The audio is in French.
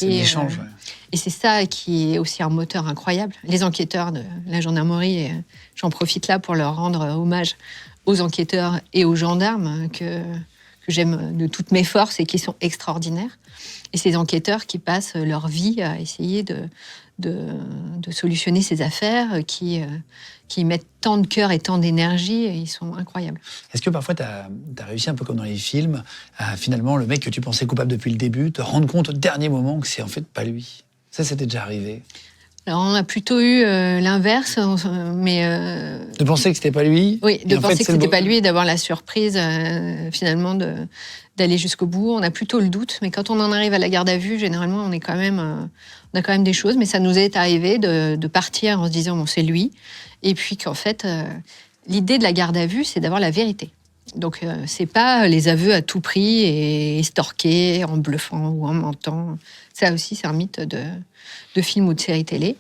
C'est l'échange, ouais. Et c'est ça qui est aussi un moteur incroyable. Les enquêteurs de la gendarmerie, et j'en profite là pour leur rendre hommage aux enquêteurs et aux gendarmes que j'aime de toutes mes forces et qui sont extraordinaires. Et ces enquêteurs qui passent leur vie à essayer de solutionner ces affaires, qui mettent tant de cœur et tant d'énergie, et ils sont incroyables. Est-ce que parfois tu as réussi un peu comme dans les films, à finalement le mec que tu pensais coupable depuis le début, te rendre compte au dernier moment que c'est en fait pas lui? Ça, c'était déjà arrivé? Alors on a plutôt eu l'inverse, mais... De penser que c'était pas lui? Oui, de en penser fait, que c'était pas lui et d'avoir la surprise finalement d'aller jusqu'au bout. On a plutôt le doute, mais quand on en arrive à la garde à vue, généralement on a quand même des choses. Mais ça nous est arrivé de partir en se disant bon c'est lui, et puis qu'en fait l'idée de la garde à vue c'est d'avoir la vérité. Donc c'est pas les aveux à tout prix et estorquer en bluffant ou en mentant. Ça aussi c'est un mythe de film ou de série télé.